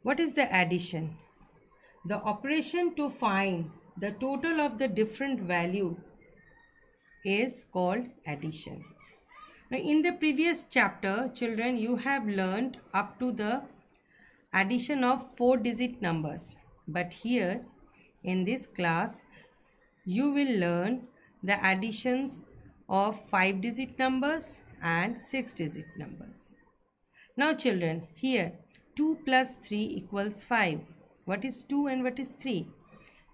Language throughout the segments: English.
What is the addition? The operation to find the total of the different value is called addition. Now, in the previous chapter, children, you have learned up to the addition of 4-digit numbers. But here in this class, you will learn the additions of 5-digit numbers and 6-digit numbers. Now children, here 2 plus 3 equals 5. What is 2 and what is 3?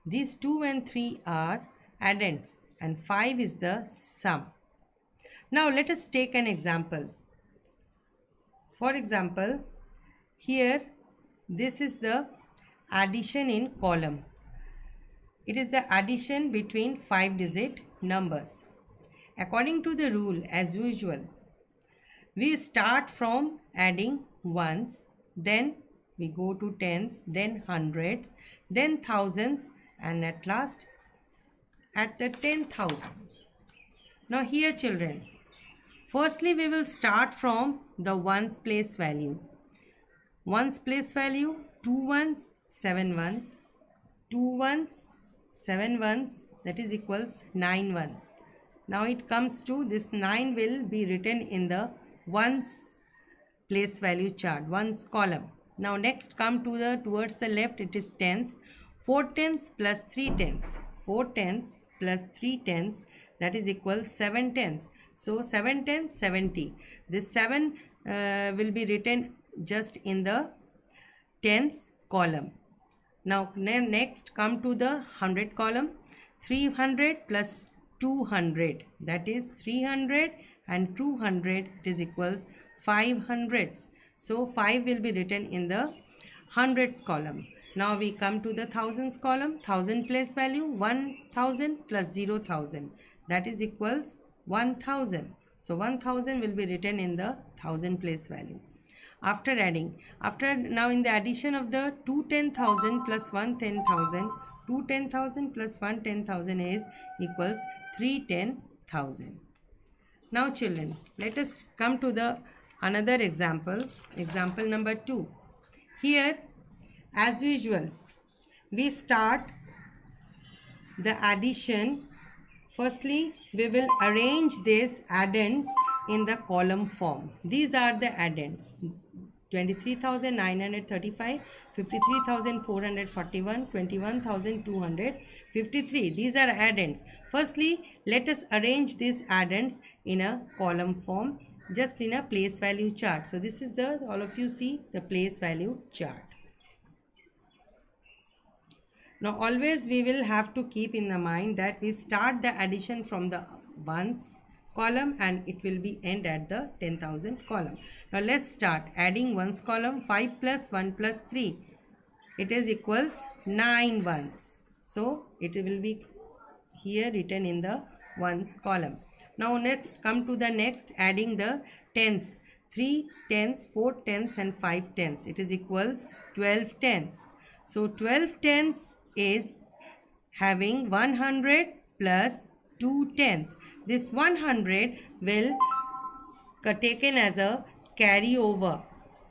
These 2 and 3 are addends and 5 is the sum. Now let us take an example. For example, here this is the addition in column. It is the addition between 5-digit numbers. According to the rule, as usual, we start from adding ones, then we go to tens, then hundreds, then thousands, and at last at the 10,000. Now here children, firstly we will start from the ones place value. Ones place value, 2 ones, 7 ones, 2 ones, 7 ones, that is equals 9 ones. Now it comes to this 9 will be written in the ones place value chart, ones column. Now next come to the towards the left, it is tens. 4 tens plus 3 tens. 4 tens plus 3 tens, that is equals 7 tens. So 7 tens, 70. This 7 will be written just in the tens column. Now next come to the 100 column. 300 plus 200, that is 300, and 200 it is equals 500s. So 5 will be written in the hundreds column. Now we come to the thousands column. 1000 place value, 1000 plus 0,000, that is equals 1000. So 1000 will be written in the 1000 place value. After adding, now in the addition of the 2 10,000 plus 1 10,000, 2 10,000 plus 1 10,000 is equals 3 10,000. Now children, let us come to the another example, example number 2. Here as usual, we start the addition. Firstly, we will arrange these addends in the column form. These are the addends: 23,935, 53,441, 21,253. These are addends. Firstly, let us arrange these addends in a column form, just in a place value chart. So this is the, all of you see the place value chart. Now always we will have to keep in the mind that we start the addition from the ones column and it will be end at the 10,000 column. Now let's start adding ones column. 5 plus 1 plus 3, it is equals 9 ones. So it will be here written in the ones column. Now next come to the next, adding the tens. 3 tens, 4 tens and 5 tens, it is equals 12 tens. So 12 tens is having 100 plus 2 tens. This 100 will taken as a carryover.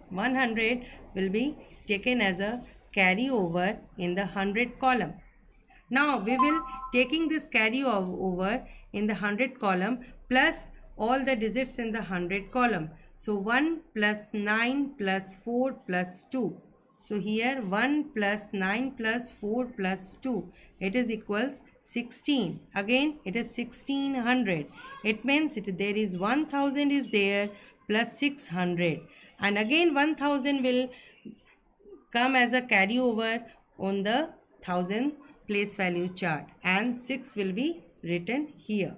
100 will be taken as a carryover in the 100 column. Now we will taking this carryover in the 100 column plus all the digits in the 100 column. So 1 plus 9 plus 4 plus 2. So here 1 plus 9 plus 4 plus 2, it is equals 16. Again it is 1600. It means there is 1000 is there plus 600. And again 1000 will come as a carryover on the 1000 place value chart. And 6 will be written here.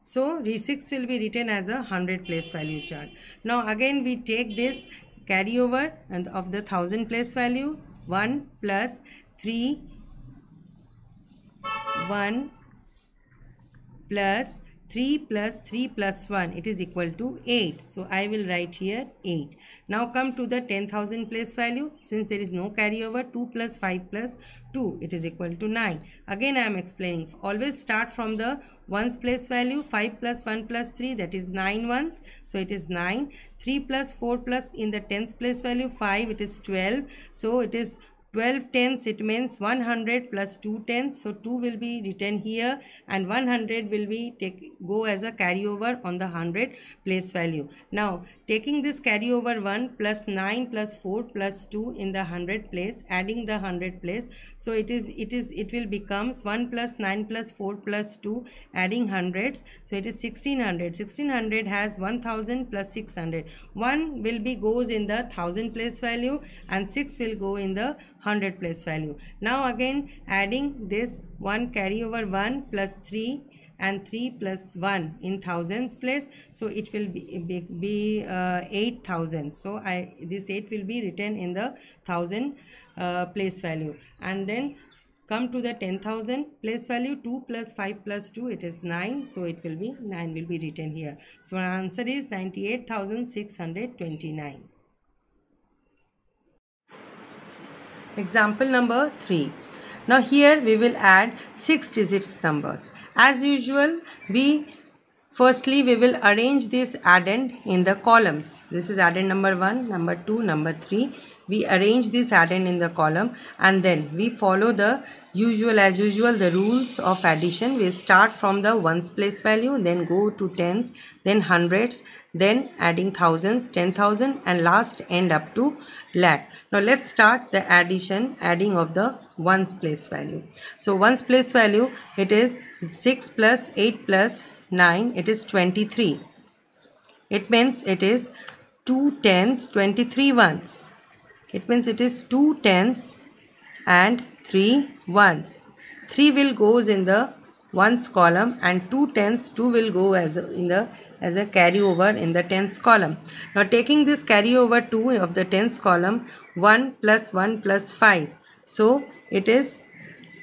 So 6 will be written as a 100 place value chart. Now again we take this carryover and of the 1000 place value. 1 plus 3, 1 plus 3 plus 3 plus 1, it is equal to 8. So I will write here 8. Now come to the 10,000 place value. Since there is no carryover, 2 plus 5 plus 2, it is equal to 9. Again I am explaining. Always start from the ones place value. 5 plus 1 plus 3, that is 9 ones. So it is 9. 3 plus 4 plus in the tens place value 5, it is 12. So it is 12 tens, it means 100 plus 2 tens. So 2 will be written here and 100 will be go as a carryover on the 100 place value. Now taking this carryover 1 plus 9 plus 4 plus 2 in the 100 place, adding the 100 place. So it will becomes 1 plus 9 plus 4 plus 2, adding hundreds. So it is 1600. 1600 has 1000 plus 600. 1 will be goes in the 1000 place value and 6 will go in the 100 place value. Now again adding this 1 carryover 1 plus 3 and 3 plus 1 in thousands place. So it will be 8000. So this 8 will be written in the 1000 place value. And then come to the 10,000 place value. 2 plus 5 plus 2, it is 9. So it will be 9 will be written here. So our answer is 98,629. Example number 3. Now here we will add 6 digits numbers. As usual, firstly we will arrange this addend in the columns. This is addend number 1, number 2, number 3. We arrange this addend in the column and then we follow the as usual the rules of addition. We start from the ones place value, then go to tens, then hundreds, then adding thousands, 10,000 and last end up to lakh. Now let's start the adding of the ones place value. So ones place value, it is 6 plus 8 plus 9, it is 23. It means it is 2 tens, 23 ones. It means it is 2 tens and 3 ones. 3 will goes in the ones column and 2 tens, 2 will go as a carryover in the tens column. Now taking this carryover 2 of the tens column, 1 plus 1 plus 5. So it is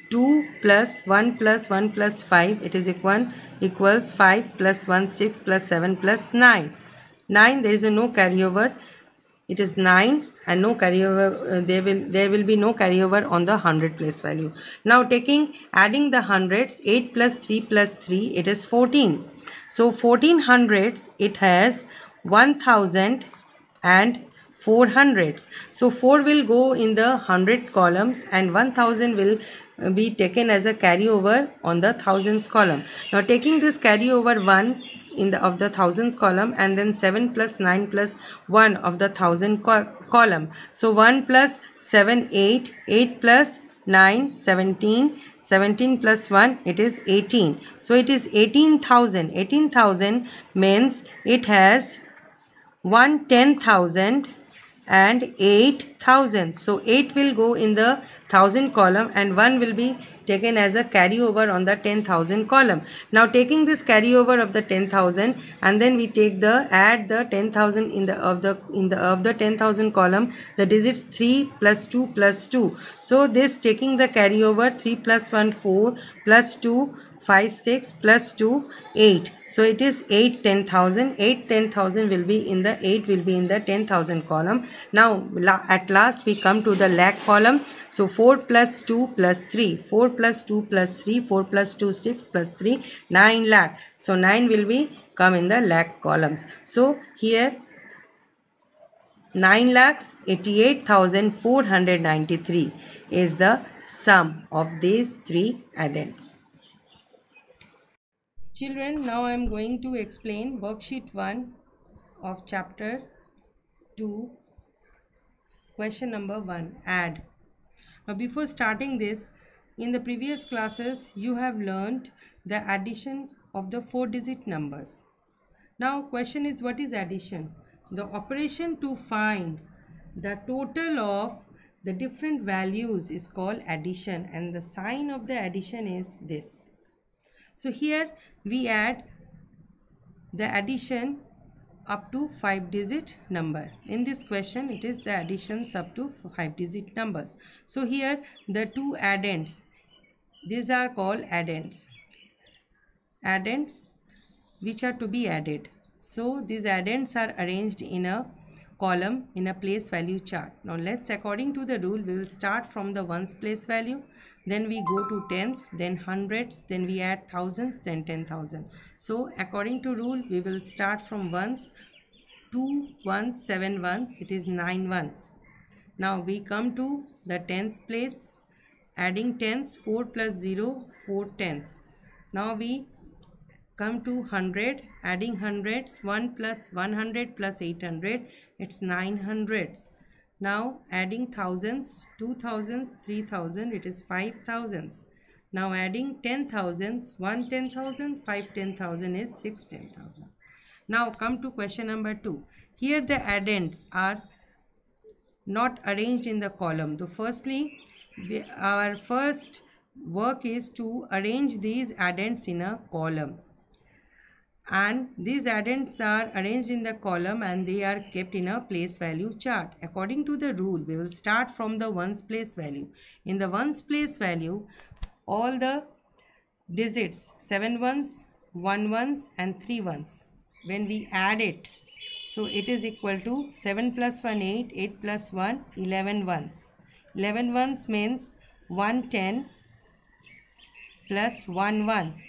2 plus 1 plus 1 plus 5, it is equals 5 plus 1 6 plus 7 plus 9. 9, there is no carryover. It is 9 and no carryover. There will be no carryover on the 100 place value. Now adding the hundreds, 8 plus 3 plus 3, it is 14. So 14 hundreds, it has 1000 and 4 hundreds. So 4 will go in the 100 columns and 1000 will be taken as a carryover on the thousands column. Now taking this carryover 1 of the thousands column and then 7 plus 9 plus 1 of the thousand column. So 1 plus 7 8, 8 plus 9 17, 17 plus 1, it is 18. So it is 18,000. 18,000 means it has 10,000 and 8,000. So 8 will go in the 1000 column and 1 will be taken as a carryover on the 10,000 column. Now taking this carryover of the 10,000 and then we take add the 10,000 in the 10,000 column, the digits 3 plus 2 plus 2. So this taking the carryover 3 plus 1 4 plus 2 5 6 plus 2 8. So it is 8 10,000. 8 10,000 will be in the 10,000 column. Now at last we come to the lakh column. So 4 plus 2 plus 3, 4 plus 2 plus 3, 4 plus 2 6 plus 3 9 lakh. So 9 will be come in the lakh columns. So here 9,88,493 is the sum of these three addends. Children, now I am going to explain worksheet 1 of chapter 2, question number 1, add. Now before starting this, in the previous classes you have learned the addition of the 4-digit numbers. Now question is, what is addition? The operation to find the total of the different values is called addition, and the sign of the addition is this. So here we add the addition up to 5-digit number. In this question it is the additions up to 5-digit numbers. So here the two addends, these are called addends. Addends which are to be added. So these addends are arranged in a column in a place value chart. Now let's, according to the rule, we will start from the ones place value, then we go to tens, then hundreds, then we add thousands, then 10,000. So according to rule, we will start from ones, 2 ones, 7 ones, it is 9 ones. Now we come to the tens place, adding tens, 4 plus 0, 4 tens. Now we come to 100, adding hundreds, 1 plus 100 plus 800, it's 900s. Now adding thousands, 2000s, 3000, it is 5000s. Now adding 10,000s, 1 10,000, 5 10,000 is 6 10,000. Now come to question number 2. Here the addends are not arranged in the column. So firstly, our first work is to arrange these addends in a column. And these addends are arranged in the column and they are kept in a place value chart. According to the rule, we will start from the ones place value. In the ones place value, all the digits, 7 ones, 1 ones and 3 ones, when we add it, so it is equal to 7 plus 1 8, 8 plus 1 11 ones. 11 ones means 110 plus 1 ones.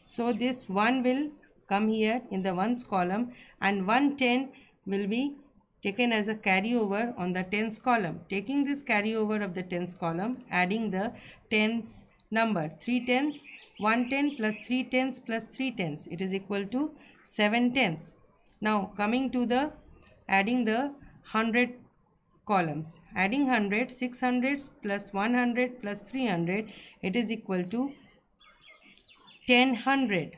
So this 1 will come here in the ones column and 110 will be taken as a carryover on the tens column. Taking this carryover of the tens column, adding the tens number, 3 tens, 110 plus 3 tens plus 3 tens, it is equal to 7 tens. Now coming to the adding the 100 columns, adding 100, 600 plus 100 plus 300, it is equal to 1000.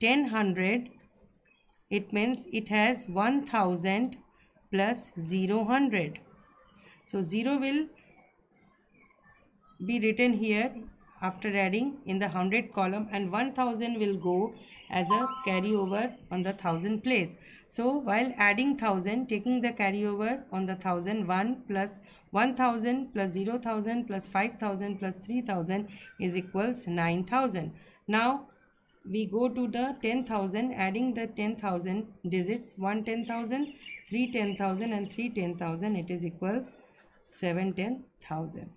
1000, it means it has 1000 plus 000. So 0 will be written here after adding in the 100 column and 1000 will go as a carryover on the 1000 place. So while adding 1000, taking the carryover on the 1000, 1 plus 1000 plus 0,000 plus 5000 plus 3000 is equals 9000. Now we go to the 10,000, adding the 10,000 digits, 1 10,000, 3 10,000 and 3 10,000, it is equals 7 10,000.